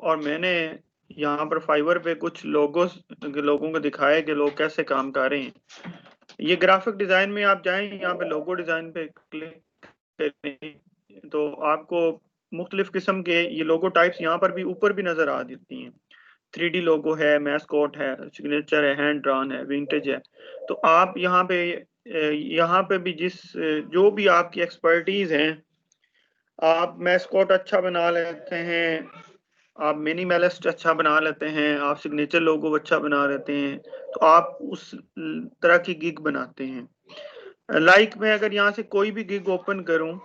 और मैंने यहाँ पर फाइवर पे कुछ लोगों को दिखाया कि लोग कैसे काम कर रहे हैं। ये ग्राफिक डिजाइन में आप जाएं, यहाँ पे लोगो डिजाइन पे क्लिक करें तो आपको मुख्तलिफ किस्म के ये लोगो टाइप्स यहाँ पर भी ऊपर भी नजर आ जाती हैं। 3D लोगो है, मैस्कोट है, सिग्नेचर है, हैंड ड्रॉन है, विंटेज है। तो आप यहाँ पे भी जो भी आपकी एक्सपर्टीज हैं, आप मैस्कोट अच्छा बना लेते हैं, आप मिनिमलिस्ट अच्छा बना लेते हैं, आप सिग्नेचर लोगो अच्छा बना लेते हैं, तो आप उस तरह की गिग बनाते हैं। मैं अगर यहाँ से कोई भी गिग ओपन करूं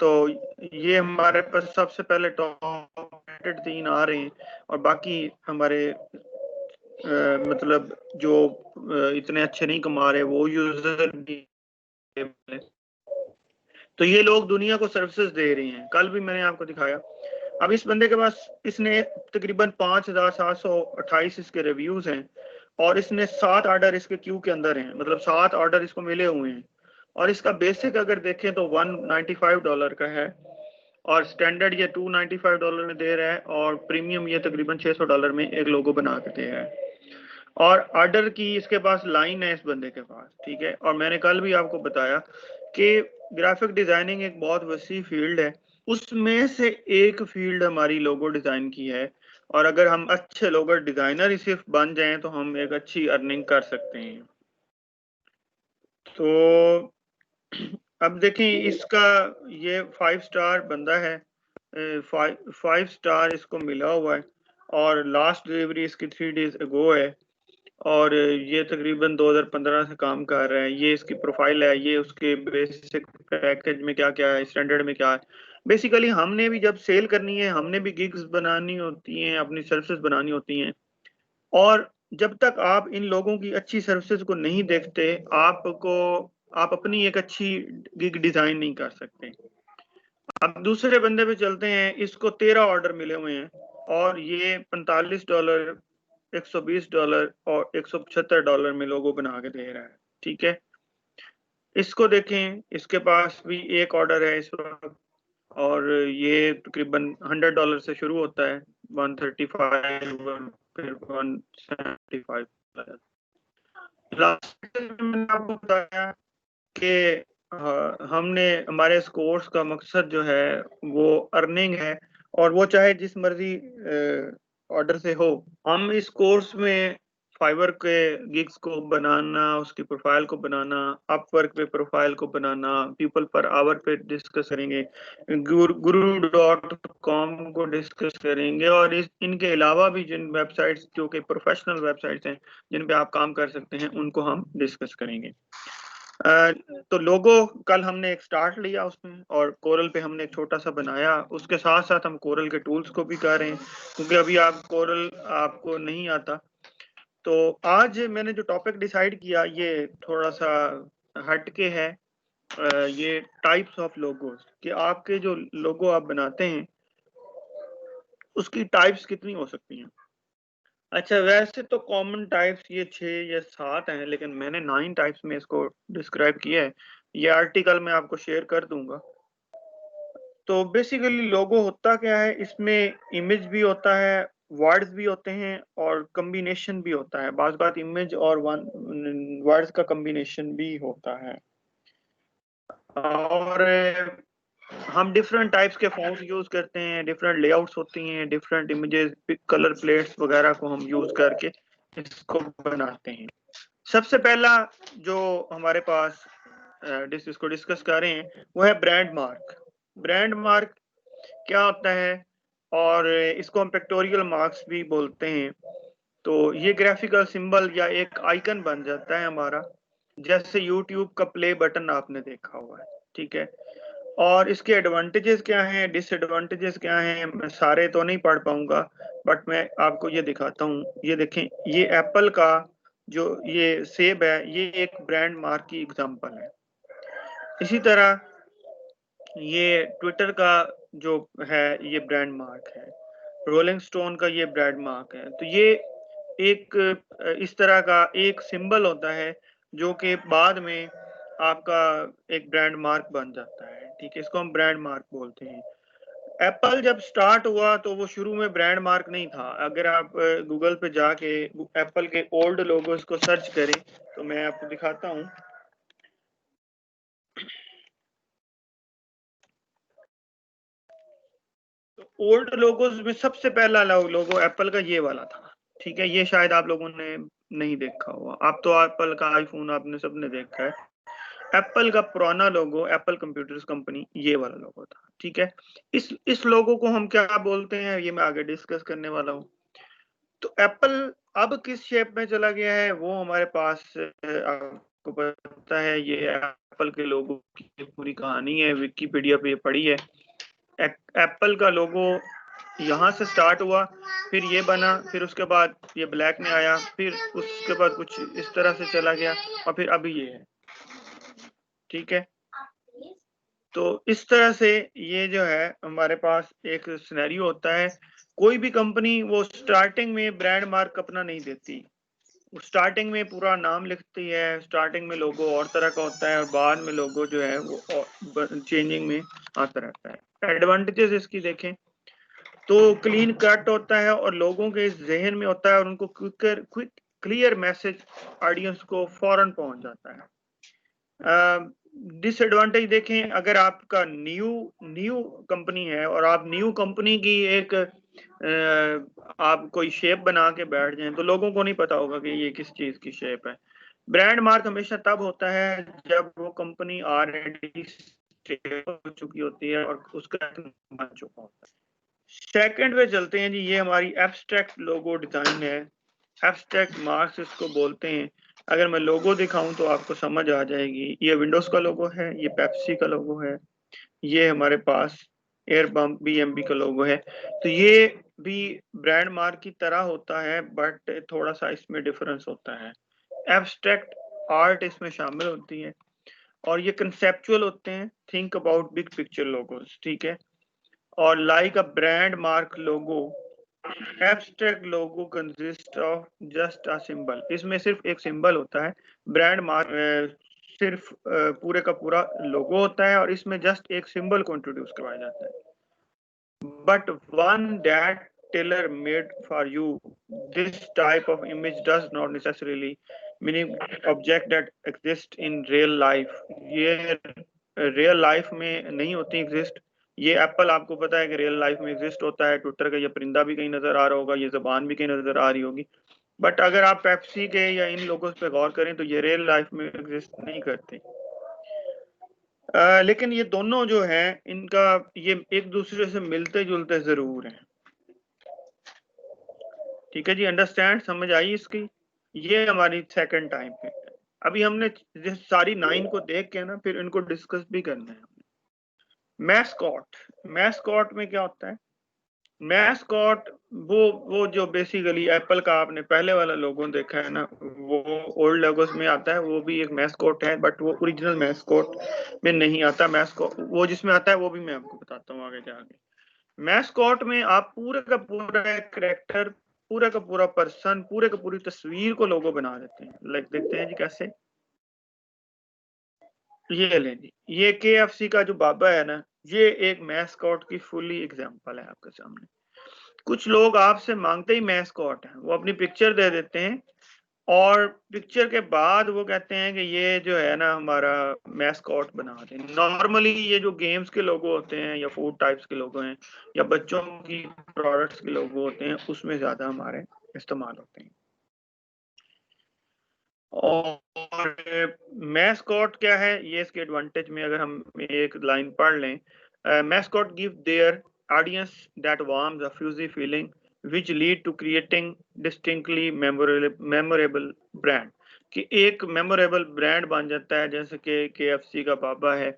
तो ये हमारे पास सबसे पहले टॉप रेटेड 3 आ रहे हैं और बाकी हमारे मतलब जो इतने अच्छे नहीं कमा रहे वो यूजर भी। तो ये लोग दुनिया को सर्विसेज दे रहे हैं। कल भी मैंने आपको दिखाया। अब इस बंदे के पास इसने तकरीबन 5728 इसके रिव्यूज हैं और इसने 7 ऑर्डर इसके क्यू के अंदर हैं, मतलब 7 ऑर्डर इसको मिले हुए हैं। और इसका बेसिक अगर देखें तो $195 का है और स्टैंडर्ड ये $295 में दे रहा है और प्रीमियम ये तकरीबन $600 में एक लोगो बना के दे रहा है। और ऑर्डर की इसके पास लाइन है इस बंदे के पास, ठीक है। और मैंने कल भी आपको बताया कि ग्राफिक डिजाइनिंग एक बहुत वसी फील्ड है, उसमें से एक फील्ड हमारी लोगो डिजाइन की है। और अगर हम अच्छे लोगो डिजाइनर ही सिर्फ बन जाएं तो हम एक अच्छी अर्निंग कर सकते हैं। तो अब देखें इसका ये 5 स्टार बंदा है, 5 स्टार इसको मिला हुआ है और लास्ट डिलीवरी इसकी 3 डेज अगो है और ये तकरीबन 2015 से काम कर रहा है। ये इसकी प्रोफाइल है, ये उसके बेसिक पैकेज में क्या क्या है, स्टैंडर्ड में क्या है। बेसिकली हमने भी जब सेल करनी है, हमने भी गिग्स बनानी होती हैं, अपनी सर्विसेज बनानी होती हैं। और जब तक आप इन लोगों की अच्छी सर्विसेज को नहीं देखते, आप अपनी एक अच्छी गिग डिजाइन नहीं कर सकते। अब दूसरे बंदे पे चलते हैं। इसको 13 ऑर्डर मिले हुए हैं और ये $45, $120 और $175 में लोगो बना के दे रहा है, ठीक है। इसको देखें, इसके पास भी एक ऑर्डर है इस वक्त और ये तकरीबन $100 से शुरू होता है, 135 फिर 175। लास्ट में मैंने आपको बताया कि हमने हमारे इस कोर्स का मकसद जो है वो अर्निंग है और वो चाहे जिस मर्जी ऑर्डर से हो। हम इस कोर्स में फाइवर के गिग्स को बनाना, उसकी प्रोफाइल को बनाना, अपवर्क पे प्रोफाइल को बनाना, पीपल पर आवर पे डिस्कस करेंगे, guru.com को डिस्कस करेंगे और इनके अलावा भी जिन वेबसाइट्स जो कि प्रोफेशनल वेबसाइट्स हैं जिन पे आप काम कर सकते हैं उनको हम डिस्कस करेंगे। तो लोगो कल हमने एक स्टार्ट लिया उसमें और कोरल पे हमने एक छोटा सा बनाया। उसके साथ साथ हम कोरल के टूल्स को भी कर रहे हैं क्योंकि अभी आप कोरल आपको नहीं आता। तो आज मैंने जो टॉपिक डिसाइड किया ये थोड़ा सा हटके है। ये टाइप्स ऑफ लोगोस कि आपके जो लोगो आप बनाते हैं उसकी टाइप्स कितनी हो सकती हैं। अच्छा, वैसे तो कॉमन टाइप्स ये 6 या 7 हैं, लेकिन मैंने 9 टाइप्स में इसको डिस्क्राइब किया है। ये आर्टिकल मैं आपको शेयर कर दूंगा। तो बेसिकली लोगो होता क्या है, इसमें इमेज भी होता है, वर्ड्स भी होते हैं और कम्बिनेशन भी होता है। बात बात इमेज और वर्ड्स का कम्बिनेशन भी होता है। और हम डिफरेंट टाइप्स के फॉन्ट्स यूज करते हैं, डिफरेंट लेआउट्स होती हैं, डिफरेंट इमेजेस, कलर प्लेट्स वगैरह को हम यूज करके इसको बनाते हैं। सबसे पहला जो हमारे पास इसको डिस्कस कर रहे हैं वो है ब्रांड मार्क। ब्रांड मार्क क्या होता है और इसको हम पिक्टोरियल मार्क्स भी बोलते हैं। तो ये ग्राफिकल सिंबल या एक आइकन बन जाता है हमारा, जैसे यूट्यूब का प्ले बटन आपने देखा हुआ है, ठीक है। और इसके एडवांटेजेस क्या हैं, डिसएडवांटेजेस क्या हैं, मैं सारे तो नहीं पढ़ पाऊंगा बट मैं आपको ये दिखाता हूँ। ये देखें, ये एप्पल का जो ये सेब है ये एक ब्रांड मार्क की एग्जांपल है। इसी तरह ये ट्विटर का जो है ये ब्रांड मार्क है, रोलिंग स्टोन का ये ब्रांड मार्क है। तो ये एक इस तरह का एक सिंबल होता है जो कि बाद में आपका एक ब्रांड मार्क बन जाता है, ठीक है। इसको हम ब्रांड मार्क बोलते हैं। एप्पल जब स्टार्ट हुआ तो वो शुरू में ब्रांड मार्क नहीं था। अगर आप गूगल पे जाके एप्पल के ओल्ड लोगोस को सर्च करें तो मैं आपको दिखाता हूँ। तो ओल्ड लोगोस में सबसे पहला लोगो एप्पल का ये वाला था, ठीक है। ये शायद आप लोगों ने नहीं देखा हुआ। आप तो एप्पल का आईफोन आपने सबने देखा है। एप्पल का पुराना लोगो, एप्पल कंप्यूटर्स कंपनी, ये वाला लोगो था, ठीक है। इस लोगो को हम क्या बोलते हैं ये मैं आगे डिस्कस करने वाला हूँ। तो एप्पल अब किस शेप में चला गया है वो हमारे पास आपको पता है। ये एप्पल के लोगो की पूरी कहानी है, विकिपीडिया पे पढ़ी है। एप्पल का लोगो यहाँ से स्टार्ट हुआ, फिर ये बना, फिर उसके बाद ये ब्लैक में आया, फिर उसके बाद कुछ इस तरह से चला गया और फिर अभी ये है, ठीक है। तो इस तरह से ये जो है हमारे पास एक सिनेरियो होता है। कोई भी कंपनी वो स्टार्टिंग में ब्रांड मार्क अपना नहीं देती, स्टार्टिंग में पूरा नाम लिखती है, स्टार्टिंग में लोगो और तरह का होता है और बाद में लोगो जो है वो चेंजिंग में आता रहता है। एडवांटेजेस इसकी देखें तो क्लीन कट होता है और लोगों के जहन में होता है और उनको क्विक क्लियर मैसेज ऑडियंस को फौरन पहुंच जाता है। डिसएडवांटेज देखें, अगर आपका न्यू कंपनी है और आप न्यू कंपनी की एक आप कोई शेप बना के बैठ जाएं तो लोगों को नहीं पता होगा कि ये किस चीज की शेप है। ब्रांड मार्क हमेशा तब होता है जब वो कंपनी ऑलरेडी हो चुकी होती है और उसका बन चुका होता है। सेकंड पे चलते हैं जी। ये हमारी एब्स्ट्रैक्ट लोगो डिजाइन है, एब्स्ट्रैक्ट मार्क्स इसको बोलते हैं। अगर मैं लोगो दिखाऊं तो आपको समझ आ जाएगी। ये विंडोज का लोगो है, ये पेप्सी का लोगो है, ये हमारे पास एयर बम्प बीएमबी का लोगो है। तो ये भी ब्रांड मार्क की तरह होता है बट थोड़ा सा इसमें डिफरेंस होता है। एब्स्ट्रैक्ट आर्ट इसमें शामिल होती है और ये कंसेप्चुअल होते हैं, think about big picture logos, ठीक है। और like a brand mark logo, abstract logo consist of just a symbol. इसमें सिर्फ एक सिंबल होता है। ब्रांड मार्क सिर्फ पूरे का पूरा लोगो होता है और इसमें जस्ट एक सिंबल को इंट्रोड्यूस करवाया जाता है। But one that tailor made for you, this type of image does not necessarily meaning object that exist in real life. ये रियल लाइफ में नहीं होती एग्जिस्ट। ये एप्पल आपको पता है कि रियल लाइफ में एग्जिस्ट होता है। ट्विटर का ये परिंदा भी कहीं नजर आ रहा होगा, ये जबान भी कहीं नजर आ रही होगी। बट अगर आप पेप्सी के या इन लोगों पे गौर करें तो ये रियल लाइफ में एग्जिस्ट नहीं करते। लेकिन ये दोनों जो है इनका ये एक दूसरे से मिलते जुलते जरूर हैं, ठीक है जी। अंडरस्टैंड, समझ आई इसकी। ये हमारी सेकंड टाइम है। अभी हमने सारी 9 को देख के ना फिर इनको डिस्कस भी करना है। मैस्कॉट, मैस्कॉट में क्या होता है? मैस्कॉट वो जो बेसिकली एप्पल का आपने पहले वाला लोगो देखा है ना, वो ओल्ड लोगोस में आता है, वो भी एक मैस्कॉट है बट वो ओरिजिनल मैस्कॉट में नहीं आता। मैस्कॉट वो जिसमें आता है वो भी मैं आपको बताता हूँ आगे जाके। मैस्कॉट में आप पूरे का पूरा करेक्टर, पूरे का पूरा पर्सन, पूरे का पूरी तस्वीर को लोगो बना देते हैं। लाइक देखते हैं जी कैसे। ये लें जी, ये KFC का जो बाबा है ना, ये एक मैस्कॉट की फुली एग्जांपल है आपके सामने। कुछ लोग आपसे मांगते ही मैस्कॉट है, वो अपनी पिक्चर दे देते हैं और पिक्चर के बाद वो कहते हैं कि ये जो है ना हमारा मैस्कॉट बना दें। नॉर्मली ये जो गेम्स के लोगो होते हैं या फूड टाइप्स के लोगो हैं या बच्चों की प्रोडक्ट्स के लोगो होते हैं उसमें ज्यादा हमारे इस्तेमाल होते हैं। और मैस्कॉट क्या है ये इसके एडवांटेज में अगर हम एक लाइन पढ़ लें, mascot give their audience that warms a fuzzy feeling which lead to creating distinctly memorable brand। कि एक मेमोरेबल ब्रांड बन जाता है, जैसे कि KFC का बाबा है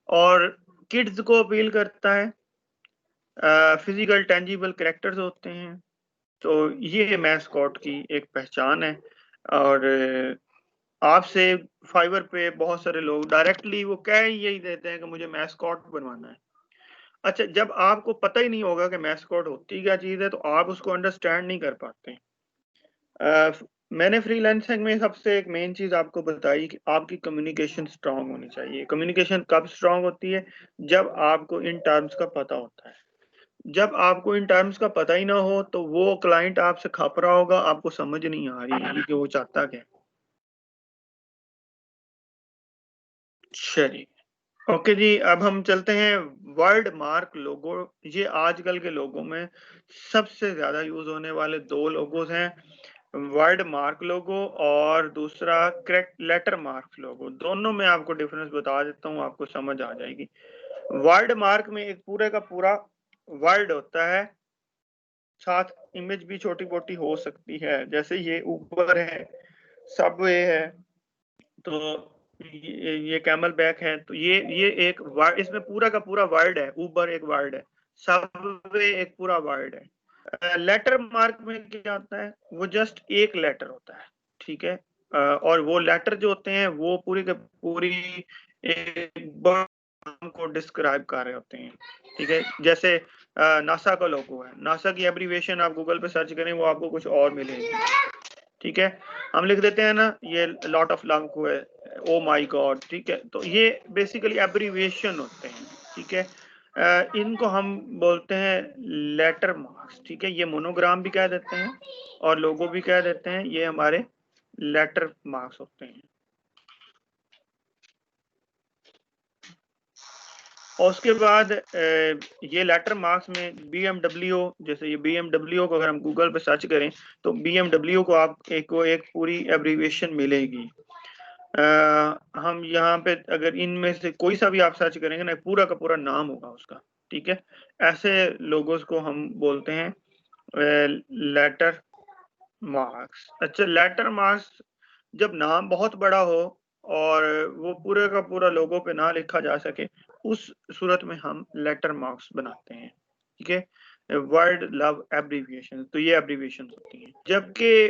और किड्स को अपील करता है। फिजिकल टेंजिबल कैरेक्टर्स होते हैं। तो ये मैस्कॉट की एक पहचान है। और आपसे फाइवर पे बहुत सारे लोग डायरेक्टली वो कह यही देते हैं कि मुझे मैस्कॉट बनवाना है। अच्छा, जब आपको पता ही नहीं होगा कि मैस्कॉट होती क्या चीज है तो आप उसको अंडरस्टैंड नहीं कर पाते। मैंने फ्रीलांसिंग में सबसे एक मेन चीज आपको बताई कि आपकी कम्युनिकेशन स्ट्रांग होनी चाहिए। कम्युनिकेशन कब स्ट्रांग होती है? जब आपको इन टर्म्स का पता होता है। जब आपको इन टर्म्स का पता ही ना हो तो वो क्लाइंट आपसे खप रहा होगा, आपको समझ नहीं आ रही है कि वो चाहता क्या है। चलिए, ओके जी, अब हम चलते हैं वर्ड मार्क लोगो। ये आजकल के लोगों में सबसे ज्यादा यूज होने वाले दो लोगोस हैं, वर्ड मार्क लोगो और दूसरा करेक्ट लेटर मार्क लोगो। दोनों में आपको डिफरेंस बता देता हूँ, आपको समझ आ जाएगी। वर्ड मार्क में एक पूरे का पूरा वर्ड होता है, साथ इमेज भी छोटी मोटी हो सकती है, जैसे ये ऊपर है, सबवे है, तो ये कैमल बैक है, तो ये एक वर्ड, इसमें पूरा का पूरा वर्ड है, ऊबर एक वर्ड है, सबवे एक पूरा वर्ड है। लेटर मार्क में क्या आता है, वो जस्ट एक लेटर होता है, ठीक है। और वो लेटर जो होते हैं वो पूरी के पूरी एक वर्ड को डिस्क्राइब कर रहे होते हैं, ठीक है। जैसे नासा का लोगो है, नासा की एब्रीविएशन आप गूगल पे सर्च करें वो आपको कुछ और मिलेगी, ठीक है। हम लिख देते हैं ना, ये लॉट ऑफ लंग को है, ओ माय गॉड, ठीक है। तो ये बेसिकली एब्रीविएशन होते हैं, ठीक है। इनको हम बोलते हैं लेटर मार्क्स, ठीक है। ये मोनोग्राम भी कह देते हैं और लोगो भी कह देते हैं, ये हमारे लेटर मार्क्स होते हैं। और उसके बाद ये लेटर मार्क्स में BMW, जैसे ये BMW को अगर हम गूगल पे सर्च करें तो BMW को आप एक पूरी एब्रीविएशन मिलेगी। हम यहाँ पे अगर इनमें से कोई सा भी आप सर्च करेंगे ना, पूरा का पूरा नाम होगा उसका, ठीक है। ऐसे लोगोस को हम बोलते हैं लेटर मार्क्स। अच्छा, लेटर मार्क्स जब नाम बहुत बड़ा हो और वो पूरे का पूरा लोगों पे ना लिखा जा सके, उस सूरत में हम लेटर मार्क्स बनाते हैं, ठीक है। वर्ड लव एब्रीविएशन, तो ये एब्रीविएशन होती हैं। जबकि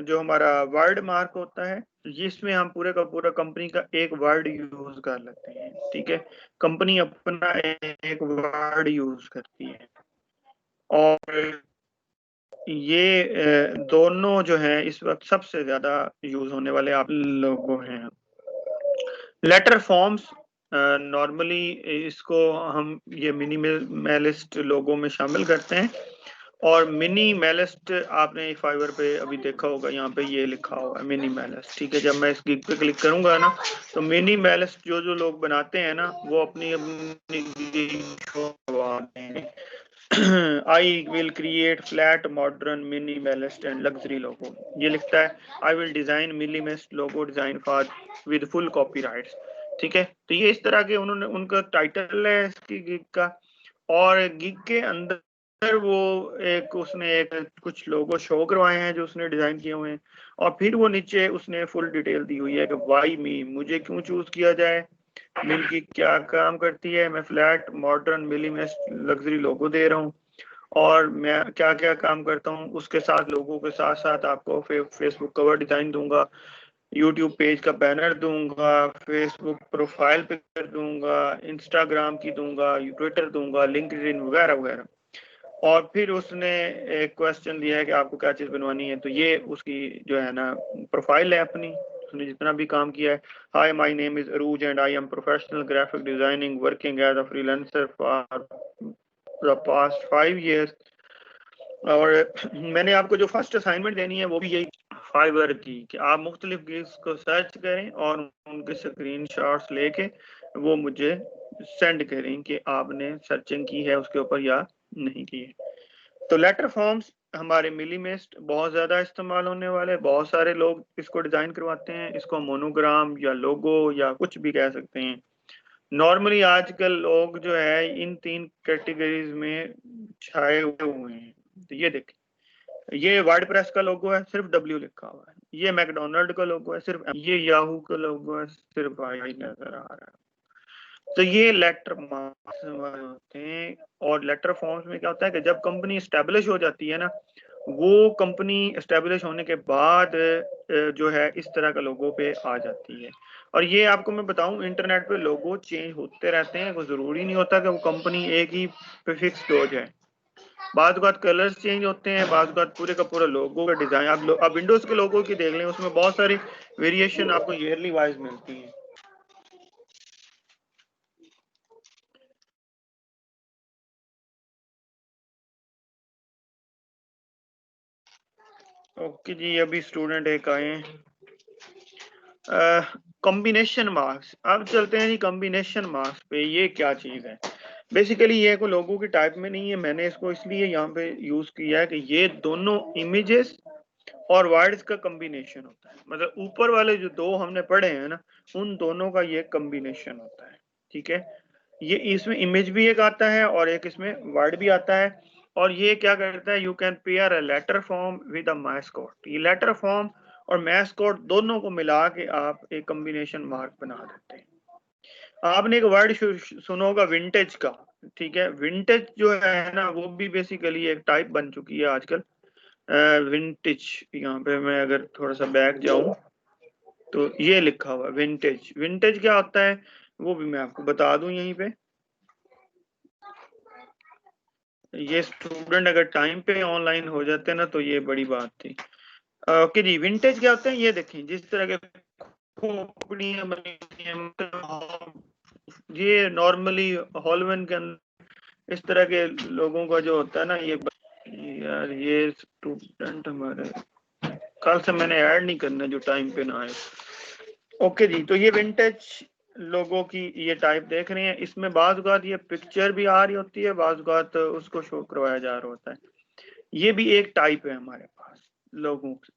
जो हमारा वर्ड मार्क होता है, जिसमें हम पूरे का पूरा कंपनी का एक वर्ड यूज कर लेते हैं, ठीक है। कंपनी अपना एक वर्ड यूज करती है, और ये दोनों जो हैं इस वक्त सबसे ज्यादा यूज होने वाले आप लोगों हैं। लेटर फॉर्म्स नॉर्मली इसको हम ये मिनिमलिस्ट लोगों में शामिल करते हैं। और मिनिमलिस्ट आपने फाइवर पे अभी देखा होगा, यहाँ पे ये लिखा हुआ है मिनिमलिस्ट, ठीक है। जब मैं इस गिग पे क्लिक करूंगा ना, तो मिनिमलिस्ट जो जो लोग बनाते हैं ना, वो अपनी अपनी I will create flat, modern, minimalist and luxury logo. ये लिखता है I will design minimalist logo design for with full copyrights, ठीक है। तो ये इस तरह के उन्होंने उनका टाइटल है इसकी गिग का। और गिग के अंदर वो एक उसने एक कुछ लोगो शो करवाए हैं जो उसने डिजाइन किए हुए हैं, और फिर वो नीचे उसने फुल डिटेल दी हुई है कि वाई मी, मुझे क्यों चूज किया जाए, मिल की क्या काम करती है, मैं फ्लैट मॉडर्न मिनिमलिस्ट लग्जरी लोगो दे रहा हूँ, और मैं क्या क्या काम करता हूँ उसके साथ, लोगों के साथ साथ आपको फेसबुक कवर डिजाइन दूंगा, यूट्यूब पेज का बैनर दूंगा, फेसबुक प्रोफाइल पिक्चर दूंगा, इंस्टाग्राम की दूंगा, ट्विटर दूंगा, लिंक्डइन वगैरह वगैरह। और फिर उसने एक क्वेश्चन दिया है कि आपको क्या चीज बनवानी है, तो ये उसकी जो है ना प्रोफाइल है अपनी, उसने जितना भी काम किया है। Hi, my name is Arooj and I am professional graphic designing working as a freelancer for the past 5 years। और मैंने आपको जो फर्स्ट असाइनमेंट देनी है वो भी यही फाइवर की, कि आप मुख्तलिफ गिग्स को सर्च करें और उनके स्क्रीन शॉट्स लेके वो मुझे सेंड करें कि आपने सर्चिंग की है उसके ऊपर या नहीं की है। तो लेटर फॉर्म्स हमारे मिलीमेस्ट बहुत ज्यादा इस्तेमाल होने वाले, बहुत सारे लोग इसको डिजाइन करवाते हैं, इसको मोनोग्राम या लोगो या कुछ भी कह सकते हैं। नॉर्मली आजकल लोग जो है इन तीन कैटेगरीज में छाए हुए हैं। तो ये देखिए, ये वर्डप्रेस का लोगो है, सिर्फ डब्ल्यू लिखा हुआ है। ये मैकडोनल्ड का लोगो है, सिर्फ ये याहू का लोगो है, सिर्फ आई नजर आ रहा है। तो ये लेटर मार्क्स होते हैं। और लेटर फॉर्म्स में क्या होता है कि जब कंपनी स्टैब्लिश हो जाती है ना, वो कंपनी स्टैब्लिश होने के बाद जो है इस तरह का लोगो पे आ जाती है। और ये आपको मैं बताऊं, इंटरनेट पे लोगो चेंज होते रहते हैं, वो जरूरी नहीं होता कि वो कंपनी एक ही पे फिक्स हो जाए। बाद बात कलर्स चेंज होते हैं, बाद बात पूरे का पूरा लोगो का डिजाइन। आप विंडोज के लोगो की देख लें, उसमें बहुत सारी वेरिएशन आपको ईयरली वाइज मिलती है। ओके जी, अभी स्टूडेंट एक आए हैं। कॉम्बिनेशन मार्क्स, अब चलते हैं जी कॉम्बिनेशन मार्क्स पे। ये क्या चीज़ है? बेसिकली ये कोई लोगों की टाइप में नहीं है, मैंने इसको इसलिए यहाँ पे यूज किया है कि ये दोनों इमेजेस और वर्ड्स का कॉम्बिनेशन होता है। मतलब ऊपर वाले जो दो हमने पढ़े हैं ना, उन दोनों का ये कॉम्बिनेशन होता है। ठीक है, ये इसमें इमेज भी एक आता है और एक इसमें वर्ड भी आता है। और ये क्या करता है, you can pair a letter form with a mascot. ये लेटर फॉर्म और मैस्कॉट दोनों को मिला के आप एक कॉम्बिनेशन मार्क बना देते हैं। आपने एक वर्ड सुना होगा विंटेज का। ठीक है, विंटेज जो है ना, वो भी बेसिकली एक टाइप बन चुकी है आजकल। विंटेज, यहाँ पे मैं अगर थोड़ा सा बैक जाऊं तो ये लिखा हुआ विंटेज। विंटेज क्या होता है वो भी मैं आपको बता दूं यहीं पे। ये स्टूडेंट अगर टाइम पे ऑनलाइन हो जाते ना तो ये बड़ी बात थी। ओके जी, विंटेज क्या होते हैं ये देखें, जिस तरह के खोपड़ियां बनी होती हैं, मतलब ये नॉर्मली हॉलवेन के अंदर इस तरह के लोगों का जो होता है ना, ये यार ये स्टूडेंट हमारे कल से मैंने ऐड नहीं करना जो टाइम पे ना आए। ओके जी, तो ये विंटेज लोगों की ये टाइप देख रहे हैं। इसमें बाज़-औक़ात ये पिक्चर भी आ रही होती है, बाज़-औक़ात उसको शो करवाया जा रहा होता है। ये भी एक टाइप है हमारे पास लोगों की।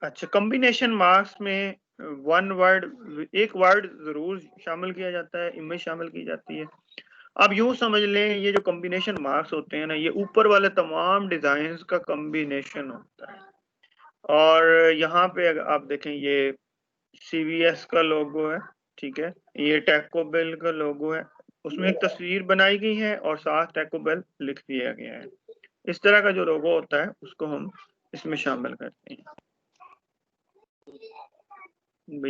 अच्छा, कॉम्बिनेशन मार्क्स में वन वर्ड, एक वर्ड जरूर शामिल किया जाता है, इमेज शामिल की जाती है। आप यूं समझ लें, ये जो कॉम्बिनेशन मार्क्स होते हैं ना, ये ऊपर वाले तमाम डिजाइन का कॉम्बिनेशन होता है। और यहाँ पे अगर आप देखें, ये CVS का लोगो है। ठीक है, ये टैको बेल का लोगो है, उसमें एक तस्वीर बनाई गई है और साथ टैको बेल लिख दिया गया है। इस तरह का जो लोगो होता है उसको हम इसमें शामिल करते हैं।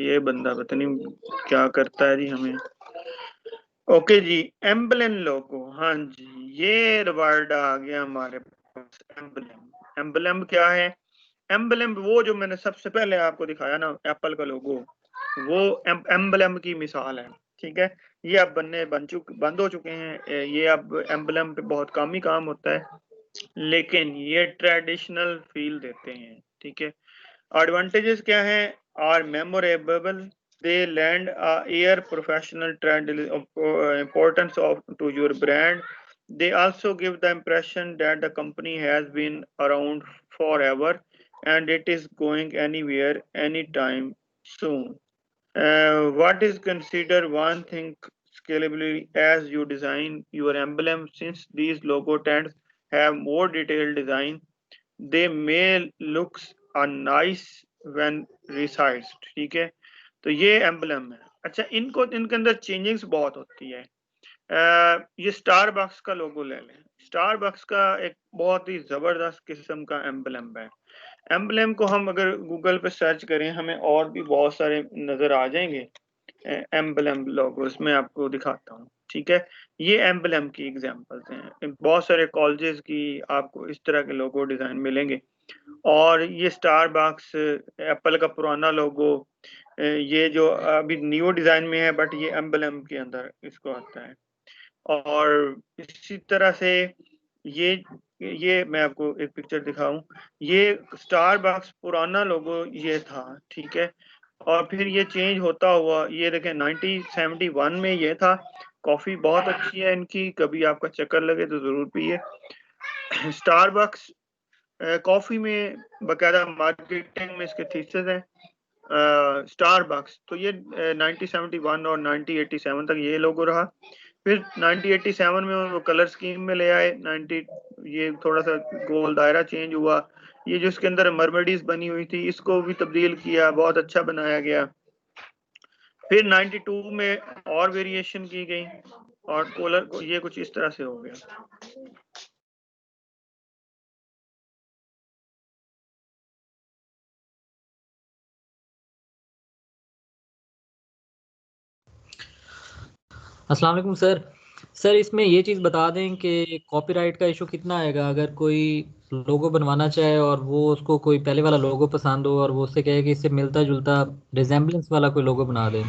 ये बंदा पता नहीं क्या करता है जी हमें। ओके जी, एम्बलम लोगो, हाँ जी, ये वर्ड आ गया हमारे पास, एम्बलम। एम्बलम क्या है? एम्बलम वो जो मैंने सबसे पहले आपको दिखाया ना, एप्पल का लोगो, वो एम्बलम की मिसाल है। ठीक है, ये अब बंद हो चुके हैं। ये अब एम्बलम पे बहुत कम ही काम होता है, लेकिन ये ट्रेडिशनल फील देते हैं। ठीक है, एडवांटेजेस क्या हैं? Are memorable, they lend a air professional trend importance of to your brand. They also give the impression that the company has been around forever and it is going anywhere anytime soon. What is considered one thing scalability as you design your emblem, since these logo tends have more detailed design, they may looks a nice when resized. ठीक है, तो ये emblem है। अच्छा, इनके अंदर changings बहुत होती है। ये स्टारबक्स का लोगो ले लें। स्टारबक्स का एक बहुत ही जबरदस्त किस्म का एम्बलम है। एम्बलम को हम अगर गूगल पे सर्च करें, हमें और भी बहुत सारे नजर आ जाएंगे एम्बलम लोगोस, मैं आपको दिखाता हूँ। ठीक है, ये एम्बलम की एग्जांपल्स हैं। बहुत सारे कॉलेजेस की आपको इस तरह के लोगो डिजाइन मिलेंगे। और ये स्टारबक्स, एप्पल का पुराना लोगो, ये जो अभी न्यू डिजाइन में है, बट ये एम्बलम के अंदर इसको आता है। और इसी तरह से ये ये मैं आपको एक पिक्चर दिखाऊं, ये स्टारबक्स पुराना लोगो ये था। ठीक है, और फिर ये चेंज होता हुआ, ये देखें 1971 में ये था। कॉफी बहुत अच्छी है इनकी, कभी आपका चक्कर लगे तो जरूर पिए। स्टारबक्स कॉफी में बाकायदा मार्केटिंग में इसके थीसिस है। स्टारबक्स तो ये 1971 और 1987 तक ये लोगो रहा। फिर 1987 में वो कलर स्कीम में ले आए। 90 ये थोड़ा सा गोल दायरा चेंज हुआ। ये जो इसके अंदर मरमडीज बनी हुई थी, इसको भी तब्दील किया, बहुत अच्छा बनाया गया। फिर 92 में और वेरिएशन की गई और कॉलर को ये कुछ इस तरह से हो गया। अस्सलाम वालेकुम सर। सर इसमें ये चीज़ बता दें कि कॉपीराइट का इशू कितना आएगा अगर कोई लोगो बनवाना चाहे और वो उसको कोई पहले वाला लोगो पसंद हो और वो उससे कहे कि इससे मिलता जुलता रिजेम्बलेंस वाला कोई लोगो बना दें,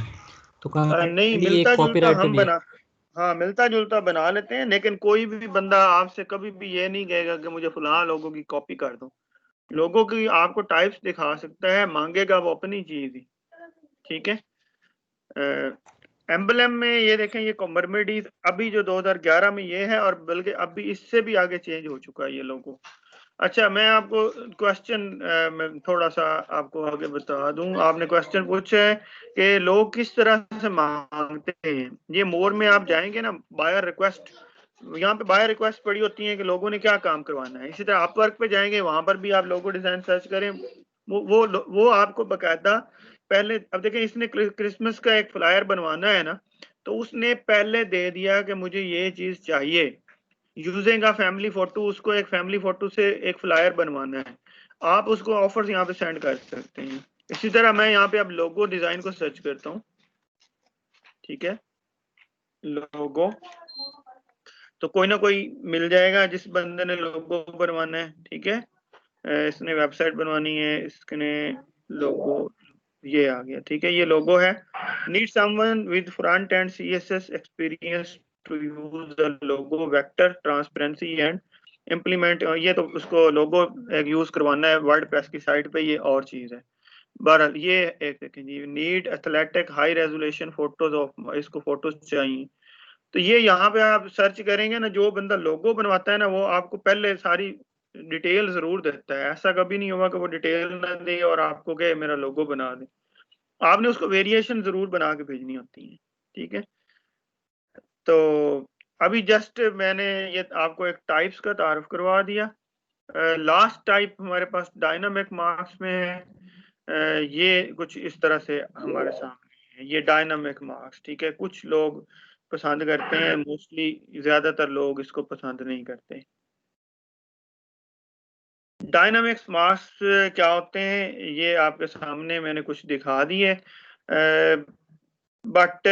तो नहीं, काइंडली एक मिलता जुलता कॉपीराइट तो हम नहीं बना, हाँ मिलता जुलता बना लेते हैं, लेकिन कोई भी बंदा आपसे कभी भी ये नहीं कहेगा कि मुझे फलां लोगों की कॉपी कर दो। लोगों की आपको टाइप्स दिखा सकता है, मांगेगा वो अपनी चीज ही। ठीक है। एम्बलम में ये देखें, ये कॉमर्मिडीज अभी जो 2011 में ये है, और बल्कि अभी इससे भी आगे चेंज हो चुका है ये लोगो। अच्छा, मैं आपको क्वेश्चन मैं थोड़ा सा आपको आगे बता दूं। आपने क्वेश्चन पूछा है कि लोग किस तरह से मांगते हैं। ये मोर में आप जाएंगे ना, बायर रिक्वेस्ट, यहाँ पे बायर रिक्वेस्ट पड़ी होती है कि लोगों ने क्या काम करवाना है। इसी तरह आप वर्क पे जाएंगे, वहां पर भी आप लोगो डिजाइन सर्च करें, वो आपको बकायदा पहले, अब देखें इसने क्रिसमस का एक फ्लायर बनवाना है ना, तो उसने पहले दे दिया कि मुझे ये चीज चाहिए, यूजिंग अ फैमिली फोटो, उसको एक फैमिली फोटो से एक फ्लायर बनवाना है। आप उसको ऑफर्स यहाँ पे सेंड कर सकते हैं। इसी तरह मैं यहाँ पे अब लोगो डिजाइन को सर्च करता हूँ। ठीक है, लोगो, तो कोई ना कोई मिल जाएगा जिस बंदे ने लोगो बनवाना है। ठीक है, इसने वेबसाइट बनवानी है, इसने लोगो, ये आ गया। ठीक है, ये लोगो है। Need someone with front end CSS experience to use the logo vector transparency and implement. ये तो उसको लोगो एक यूज करवाना है वर्डप्रेस की साइट पे, ये और चीज है। बहरहाल ये एक देखें जी, need athletic high resolution photos of, इसको फोटोज चाहिए। तो ये यहाँ पे आप सर्च करेंगे ना, जो बंदा लोगो बनवाता है ना, वो आपको पहले सारी डिटेल जरूर देता है। ऐसा कभी नहीं होगा कि वो डिटेल ना दे और आपको कहे मेरा लोगो बना दे। आपने उसको वेरिएशन जरूर बना के भेजनी होती है। ठीक है, तो अभी जस्ट मैंने ये आपको एक टाइप्स का तारुफ करवा दिया। लास्ट टाइप हमारे पास डायनामिक मार्क्स में है। ये कुछ इस तरह से हमारे सामने है, ये डायनामिक मार्क्स। ठीक है, कुछ लोग पसंद करते हैं, मोस्टली ज्यादातर लोग इसको पसंद नहीं करते। डायनामिक्स मार्क्स क्या होते हैं, ये आपके सामने मैंने कुछ दिखा दिए, बट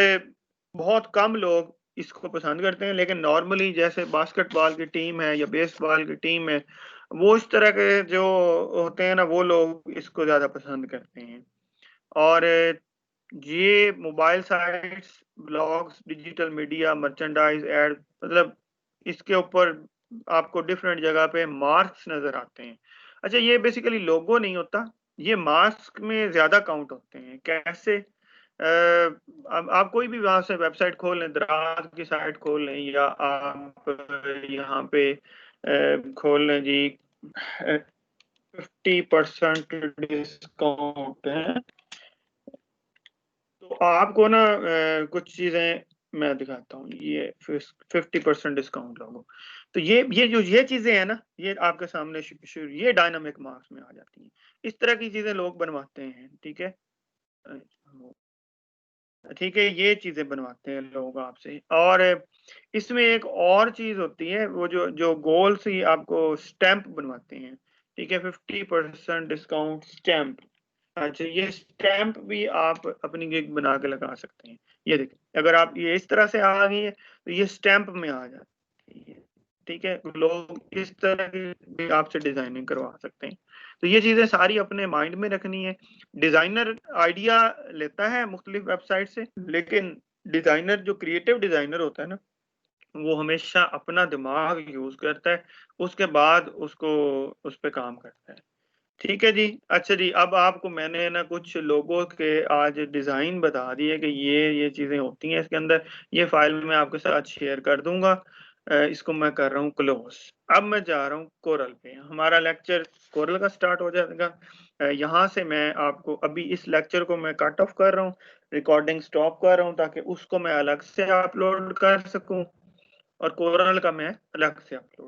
बहुत कम लोग इसको पसंद करते हैं। लेकिन नॉर्मली जैसे बास्केटबॉल की टीम है या बेसबॉल की टीम है, वो इस तरह के जो होते हैं ना, वो लोग इसको ज्यादा पसंद करते हैं। और ये mobile sites, blogs, digital media, merchandise, ad, मतलब इसके ऊपर आपको डिफरेंट जगह पे मार्क्स नजर आते हैं। अच्छा, ये बेसिकली लोगो नहीं होता, ये मार्क्स में ज्यादा काउंट होते हैं। कैसे? अब आप कोई भी वहां से वेबसाइट खोल लें, दराज की साइट खोल लें, या आप यहाँ पे खोल लें जी, 50% डिस्काउंट है। तो आपको ना कुछ चीजें मैं दिखाता हूँ, ये 50% डिस्काउंट लोगो। तो ये जो ये चीजें हैं ना, ये आपके सामने ये डायनामिक मार्क्स में आ जाती हैं। इस तरह की चीजें लोग बनवाते हैं। ठीक है, ठीक है, ये चीजें बनवाते हैं लोग आपसे। और इसमें एक और चीज होती है, वो जो जो गोल से आपको स्टैंप बनवाते हैं। ठीक है, 50% डिस्काउंट स्टैंप। अच्छा, ये स्टैंप भी आप अपनी गिग बना के लगा सकते हैं। ये देखिए, अगर आप ये इस तरह से आ गई है तो ये स्टैंप में आ जाती है। ठीक है, लोग इस तरह की भी आपसे डिजाइनिंग करवा सकते हैं। तो ये चीजें सारी अपने माइंड में रखनी है। डिजाइनर आइडिया लेता है मुख्तलिफ वेबसाइट से, लेकिन डिजाइनर जो क्रिएटिव डिजाइनर होता है ना, वो हमेशा अपना दिमाग यूज करता है, उसके बाद उसको उस पर काम करता है। ठीक है जी। अच्छा जी, अब आपको मैंने ना कुछ लोगों के आज डिजाइन बता दिए कि ये चीजें होती हैं इसके अंदर। ये फाइल मैं आपके साथ शेयर कर दूंगा। इसको मैं कर रहा हूँ क्लोज। अब मैं जा रहा हूँ कोरल पे, हमारा लेक्चर कोरल का स्टार्ट हो जाएगा। यहाँ से मैं आपको अभी इस लेक्चर को मैं कट ऑफ कर रहा हूँ, रिकॉर्डिंग स्टॉप कर रहा हूँ, ताकि उसको मैं अलग से अपलोड कर सकूँ और कोरल का मैं अलग से अपलोड